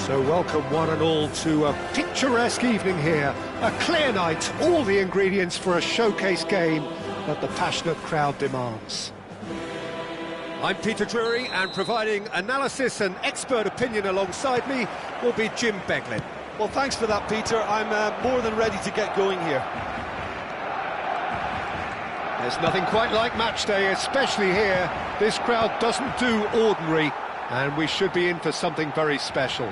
So welcome one and all to a picturesque evening here. A clear night, all the ingredients for a showcase game that the passionate crowd demands. I'm Peter Drury, and providing analysis and expert opinion alongside me will be Jim Beglin. Well, thanks for that, Peter. I'm more than ready to get going here. There's nothing quite like match day, especially here. This crowd doesn't do ordinary, and we should be in for something very special.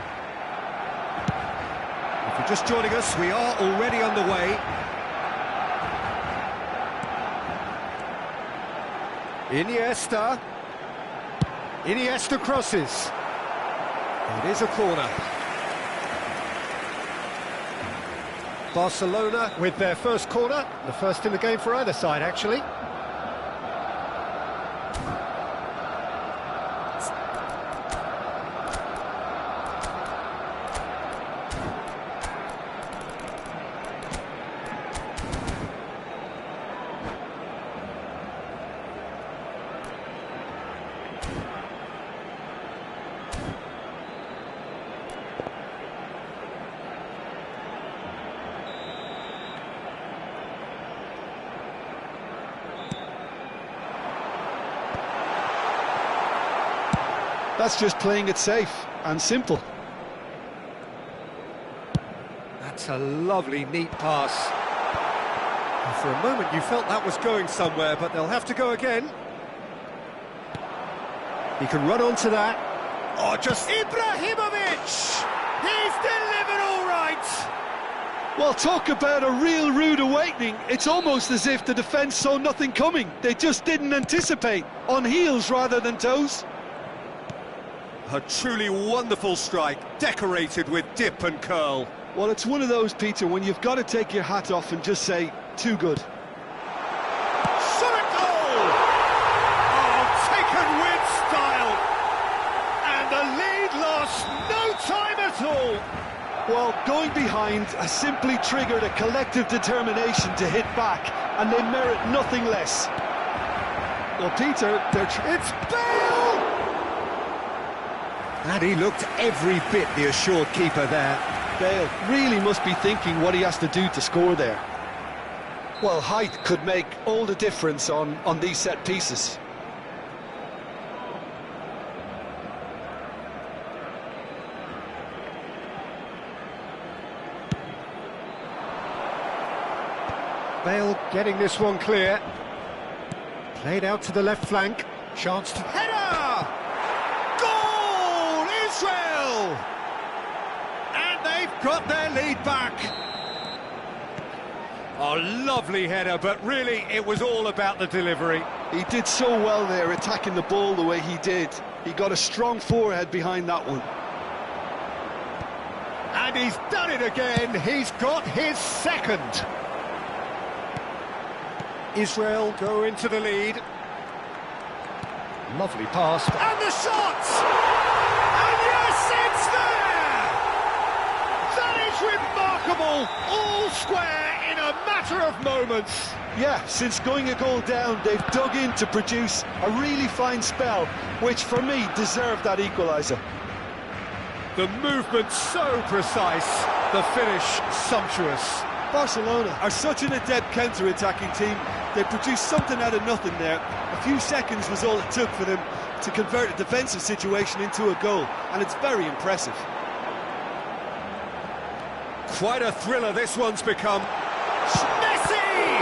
If you're just joining us, we are already underway. Iniesta crosses. It is a corner. Barcelona with their first corner, the first in the game for either side, actually. That's just playing it safe and simple. That's a lovely, neat pass. And for a moment you felt that was going somewhere, but they'll have to go again. He can run onto that. Oh, just Ibrahimovic! He's delivered all right! Well, talk about a real rude awakening. It's almost as if the defence saw nothing coming. They just didn't anticipate. On heels rather than toes. A truly wonderful strike, decorated with dip and curl. Well, it's one of those, Peter, when you've got to take your hat off and just say, too good. Solid goal! Oh, taken with style! And the lead lost no time at all! Well, going behind has simply triggered a collective determination to hit back, and they merit nothing less. Well, Peter, it's Bale! And he looked every bit the assured keeper there. Bale really must be thinking what he has to do to score there. Well, height could make all the difference on these set pieces. Bale getting this one clear. Played out to the left flank. Chance to header! Goal! Israel! And they've got their lead back. Oh, lovely header, but really it was all about the delivery. He did so well there, attacking the ball the way he did. He got a strong forehead behind that one. And he's done it again. He's got his second. Israel go into the lead. Lovely pass. And the shot! And yes, it's there! That is remarkable! All square in a matter of moments. Yeah, since going a goal down, they've dug in to produce a really fine spell, which for me deserved that equaliser. The movement so precise, the finish sumptuous. Barcelona are such an adept counter-attacking team. They produced something out of nothing there. A few seconds was all it took for them to convert a defensive situation into a goal, and it's very impressive. Quite a thriller this one's become. Messi!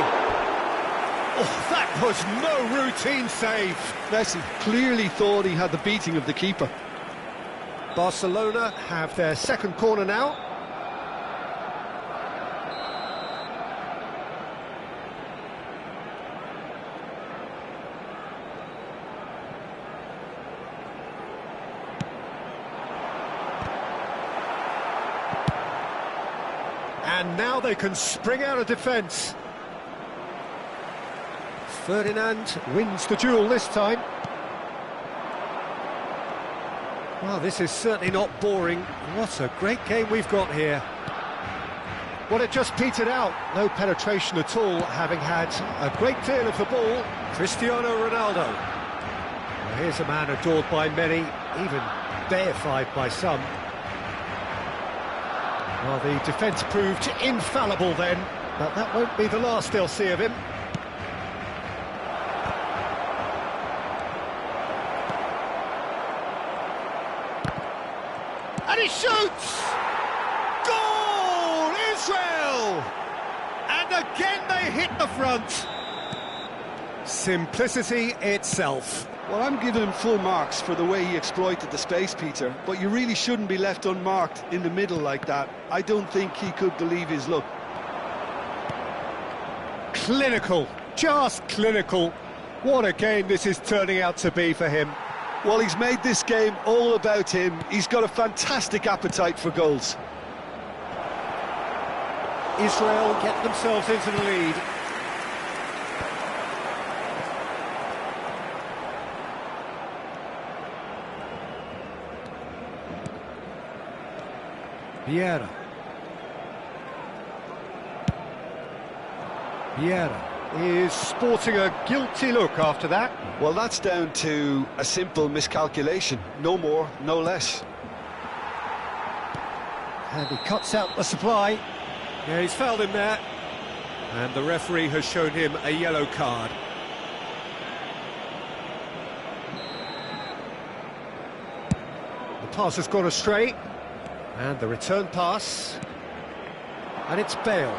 Oh, that was no routine save. Messi clearly thought he had the beating of the keeper. Barcelona have their second corner now. And now they can spring out of defence. Ferdinand wins the duel this time. Well, this is certainly not boring. What a great game we've got here. Well, it just petered out. No penetration at all, having had a great deal of the ball. Cristiano Ronaldo. Well, here's a man adored by many, even deified by some. Well, the defence proved infallible then, but that won't be the last they'll see of him. And he shoots! Goal! Israel! And again they hit the front. Simplicity itself. Well, I'm giving him full marks for the way he exploited the space, Peter, but you really shouldn't be left unmarked in the middle like that. I don't think he could believe his luck. Clinical, just clinical. What a game this is turning out to be for him. Well, he's made this game all about him. He's got a fantastic appetite for goals. Israel get themselves into the lead. Vieira. Vieira is sporting a guilty look after that. Well, that's down to a simple miscalculation. No more, no less. And he cuts out the supply. Yeah, he's fouled him there. And the referee has shown him a yellow card. The pass has gone astray. And the return pass. And it's Bale.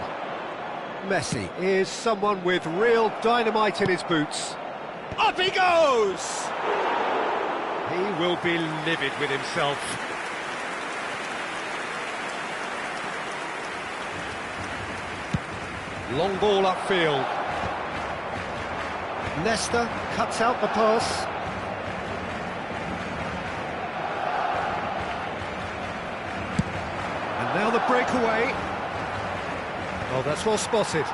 Messi is someone with real dynamite in his boots. Up he goes! He will be livid with himself. Long ball upfield. Nesta cuts out the pass. And now the breakaway. Oh, that's well spotted.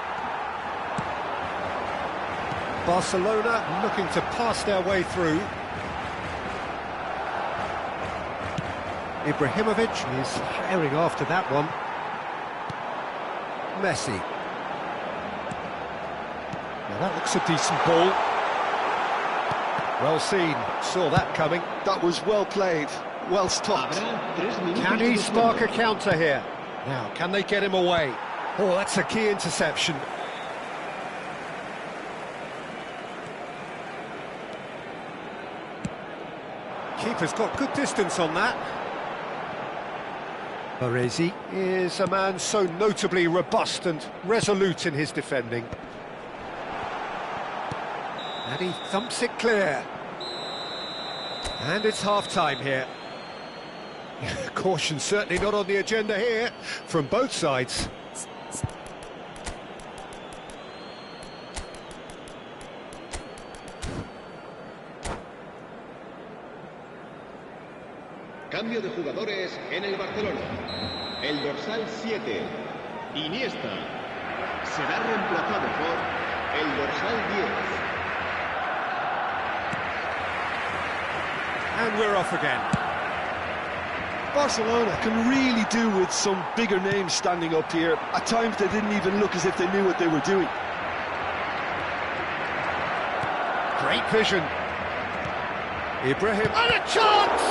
Barcelona looking to pass their way through. Ibrahimovic is herring after that one. Messi. Now that looks a decent ball. Well seen, saw that coming. That was well played, well stopped. Can he spark a counter here? Now, can they get him away? Oh, that's a key interception. Keeper's got good distance on that. Baresi is a man so notably robust and resolute in his defending. And he thumps it clear. And it's half-time here. Caution certainly not on the agenda here, from both sides. Cambio de jugadores en el Barcelona. El dorsal 7, Iniesta, será reemplazado por el dorsal 10. And we're off again. Barcelona can really do with some bigger names standing up here. At times they didn't even look as if they knew what they were doing. Great vision. Ibrahim, and a chance!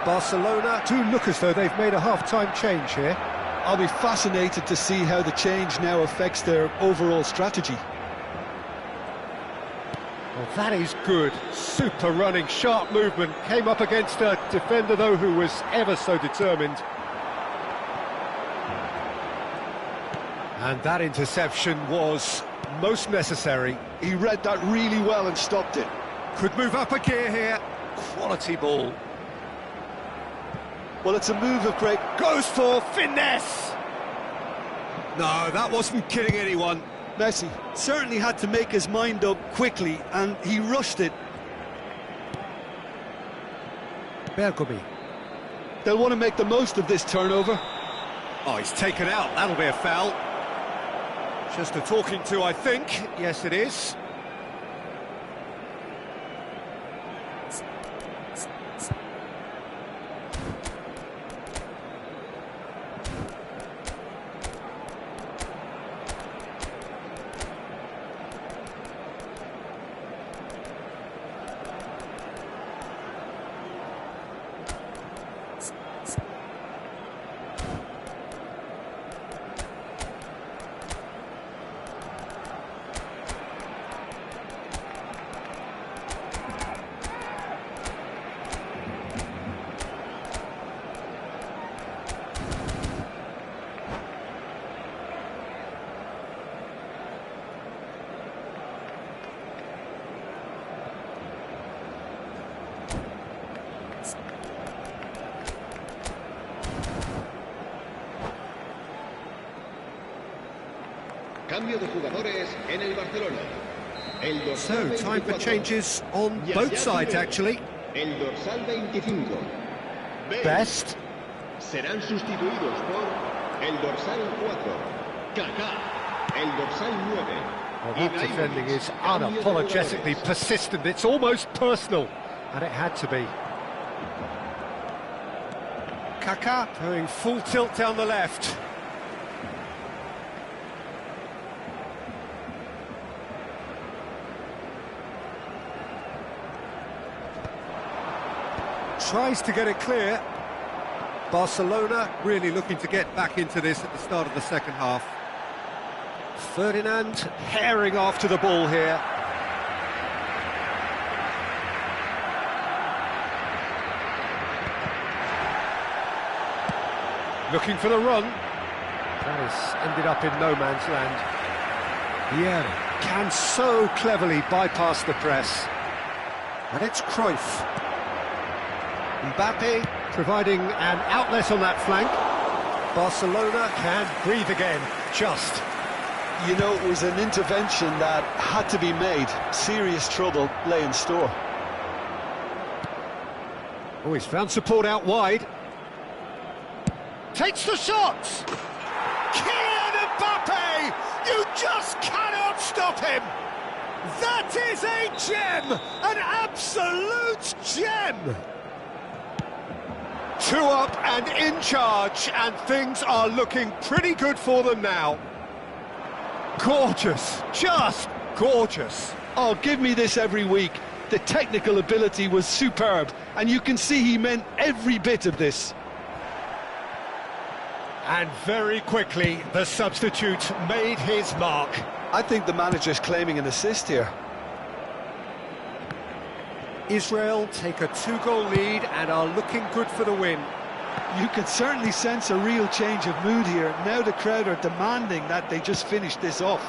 Barcelona do look as though they've made a half-time change here. I'll be fascinated to see how the change now affects their overall strategy. Well, that is good. Super running, sharp movement. Came up against a defender, though, who was ever so determined. And that interception was most necessary. He read that really well and stopped it. Could move up a gear here. Quality ball. Well, it's a move of great... Goes for finesse! No, that wasn't kidding anyone. Messi certainly had to make his mind up quickly, and he rushed it. Bergomi. They'll want to make the most of this turnover. Oh, he's taken out. That'll be a foul. Just a talking to, I think. Yes, it is. Cambio de jugadores en el Barcelona. El So, dorsal time for 24. changes on both sides, actually. El dorsal 25. Best. Serán sustituidos por el dorsal 4. Kaká. El dorsal 9. Well, that defending is unapologetically persistent. It's almost personal, and it had to be. Kaká going full tilt down the left. Tries to get it clear. Barcelona really looking to get back into this at the start of the second half. Ferdinand herring after the ball here. Looking for the run. That has ended up in no man's land. Vieira can so cleverly bypass the press. And it's Cruyff. Mbappe providing an outlet on that flank. Barcelona can breathe again, just. You know, it was an intervention that had to be made. Serious trouble lay in store. Oh, he's found support out wide. Takes the shot! Kylian Mbappe! You just cannot stop him! That is a gem! An absolute gem! 2 up and in charge, and things are looking pretty good for them now. Gorgeous, just gorgeous. Oh, give me this every week. The technical ability was superb, and you can see he meant every bit of this. And very quickly, the substitute made his mark. I think the manager's claiming an assist here. Israel take a 2-goal lead and are looking good for the win. You can certainly sense a real change of mood here. Now the crowd are demanding that they just finish this off.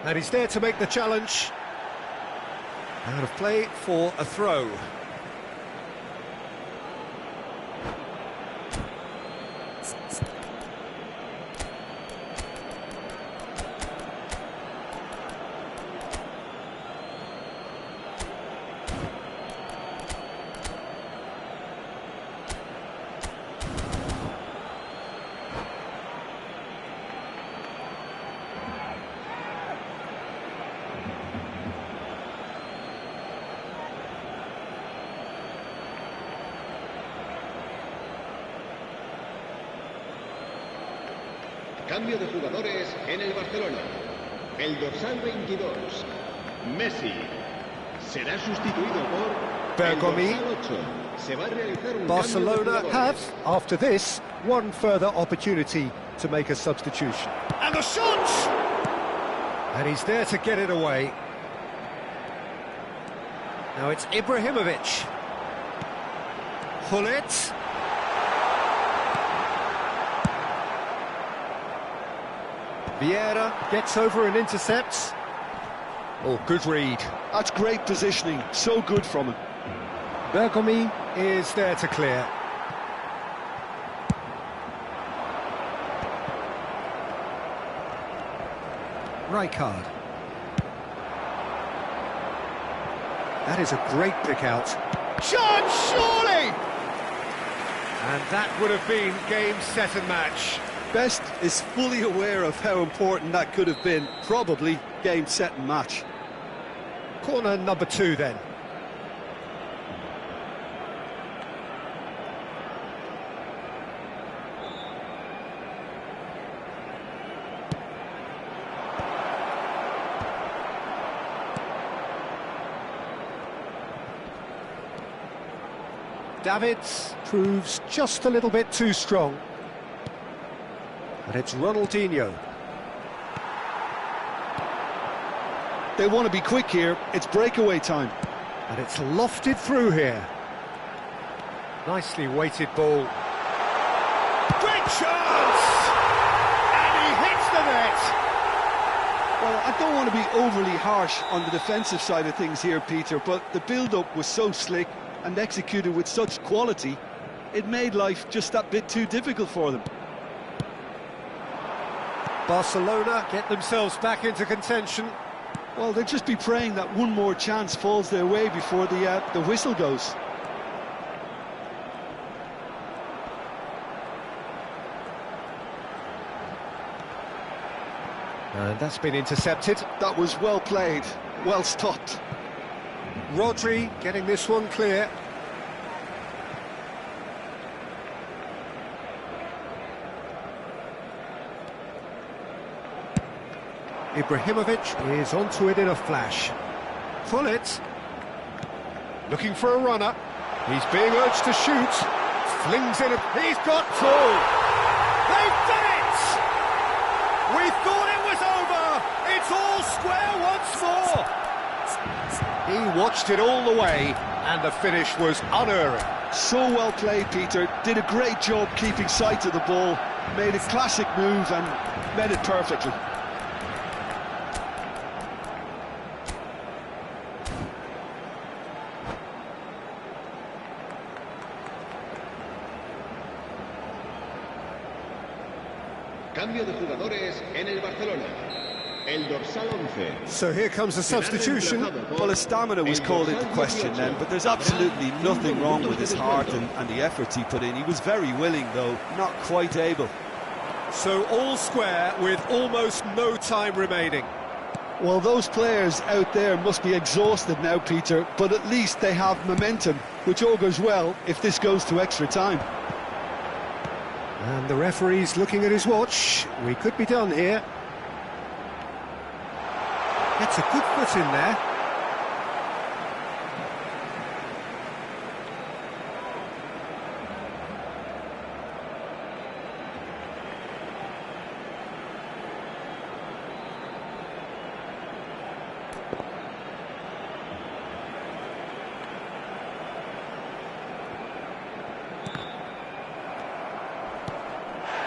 And he's there to make the challenge. Out of play for a throw. Cambio de jugadores en el Barcelona. El dorsal 22, Messi, será sustituido por Bergomi. el dorsal 8. Se va a realizar un Barcelona cambio de have, jugadores. after this, one further opportunity to make a substitution. And the shot! And he's there to get it away. Now it's Ibrahimovic. Hullet. Vieira gets over and intercepts. Oh, good read. That's great positioning, so good from him. Bergomi is there to clear. Rijkaard. That is a great pick out. Chance, surely! And that would have been game, set and match. Best is fully aware of how important that could have been. Probably game, set and match. Corner number 2 then. Davids proves just a little bit too strong. And it's Ronaldinho. They want to be quick here. It's breakaway time. And it's lofted through here. Nicely weighted ball. Great chance! And he hits the net! Well, I don't want to be overly harsh on the defensive side of things here, Peter, but the build-up was so slick and executed with such quality it made life just that bit too difficult for them. Barcelona get themselves back into contention. Well, they'll just be praying that one more chance falls their way before the whistle goes. And that's been intercepted. That was well played, well stopped. Rodri getting this one clear. Ibrahimovic is onto it in a flash. Pullet, looking for a runner. He's being urged to shoot. Flings in he's got two! They've done it! We thought it was over! It's all square once more! He watched it all the way, and the finish was unerring. So well played, Peter. Did a great job keeping sight of the ball. Made a classic move and made it perfectly. Cambio de jugadores en el Barcelona. El dorsal 11. So here comes the substitution. Well, his stamina was called into question then, but there's absolutely nothing wrong with his heart and the efforts he put in. He was very willing, though, not quite able. So all square with almost no time remaining. Well, those players out there must be exhausted now, Peter, but at least they have momentum, which augurs well if this goes to extra time. And the referee's looking at his watch. We could be done here. Gets a good foot in there.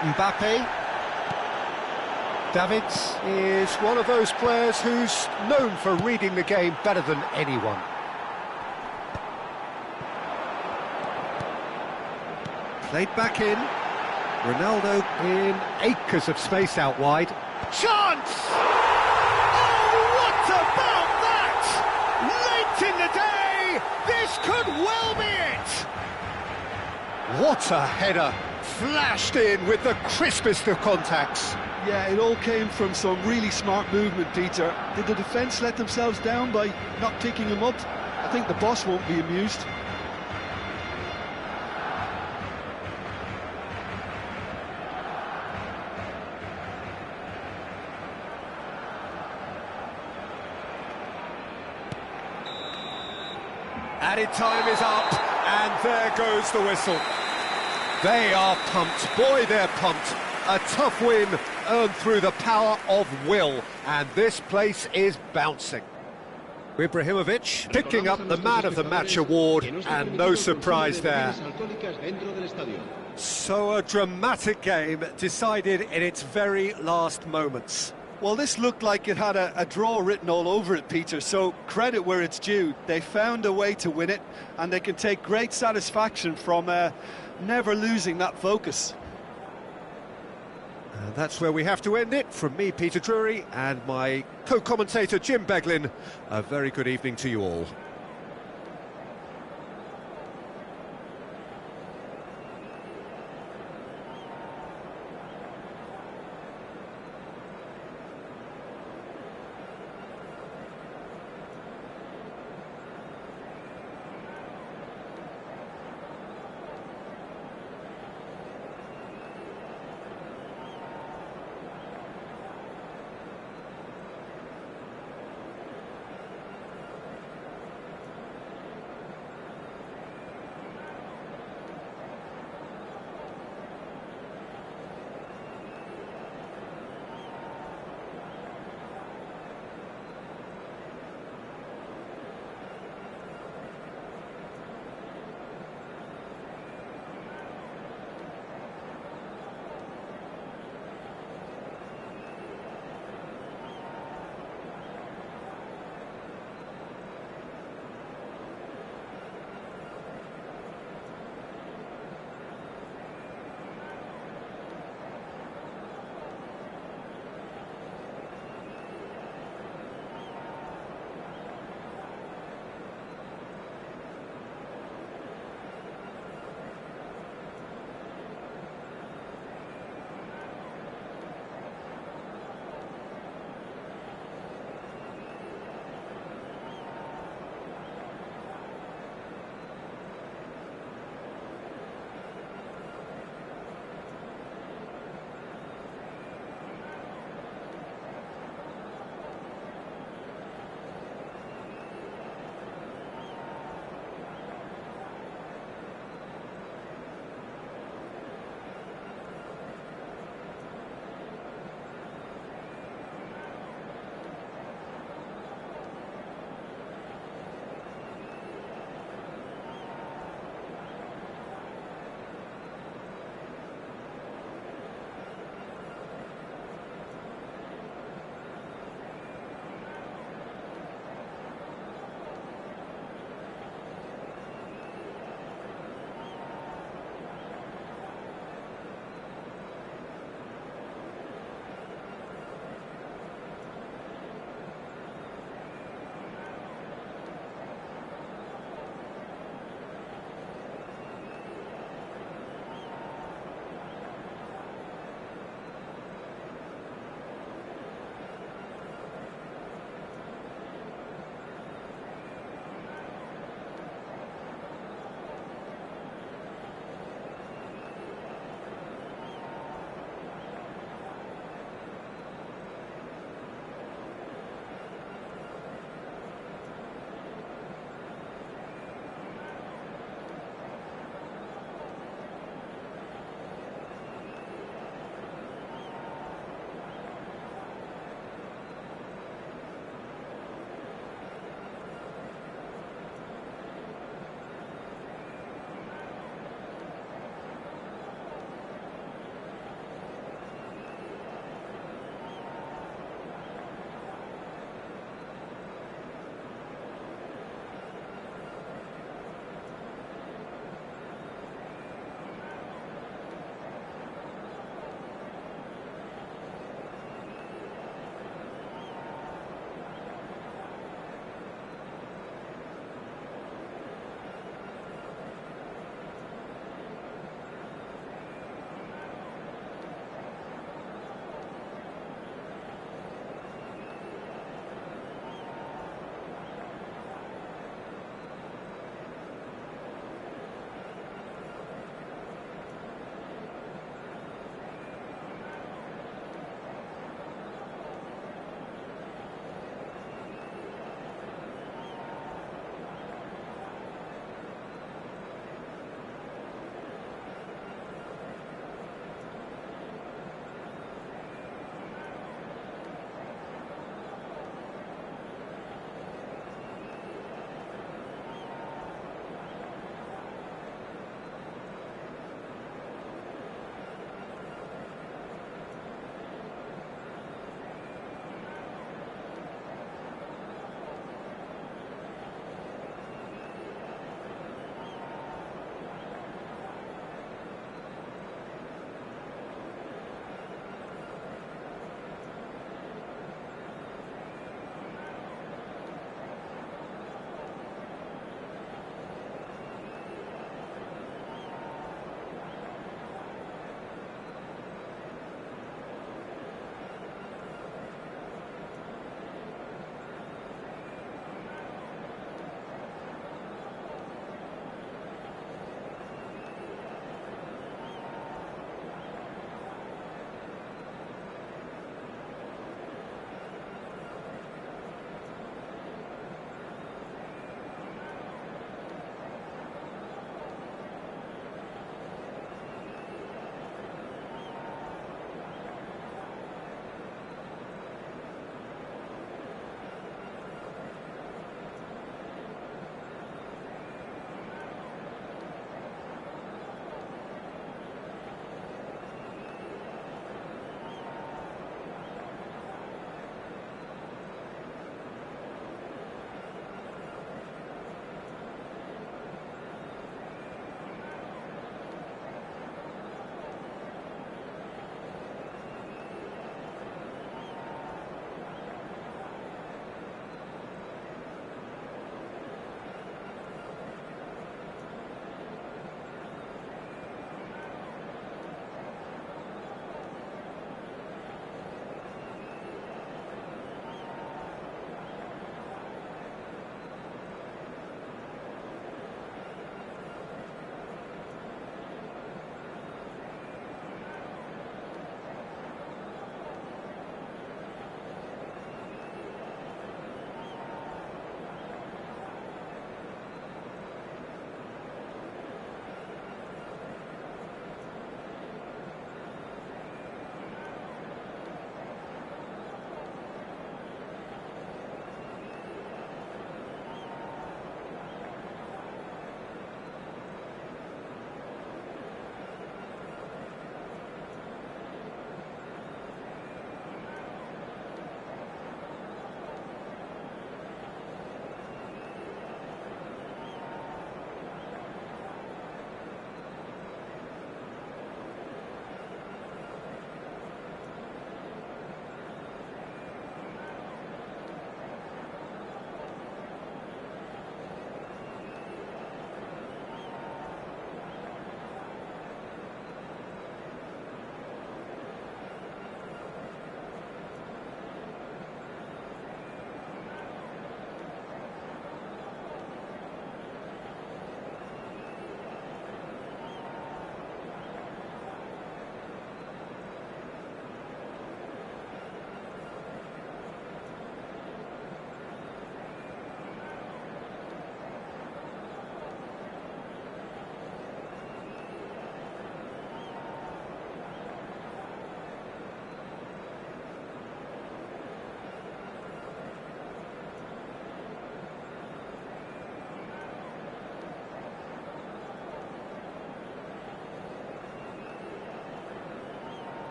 Mbappe. Davids is one of those players who's known for reading the game better than anyone. Played back in. Ronaldo in acres of space out wide. Chance! Oh, what about that? Late in the day, this could well be it! What a header! Flashed in with the crispest of contacts. Yeah, it all came from some really smart movement, Peter. Did the defence let themselves down by not picking him up? I think the boss won't be amused. Added time is up, and there goes the whistle. They are pumped, boy they're pumped. A tough win earned through the power of will, and this place is bouncing. Ibrahimovic picking up the Man of the Match award, and no surprise there. So a dramatic game decided in its very last moments. Well, this looked like it had a draw written all over it, Peter, so credit where it's due. They found a way to win it, and they can take great satisfaction from never losing that focus. And that's where we have to end it. From me, Peter Drury, and my co-commentator, Jim Beglin, a very good evening to you all.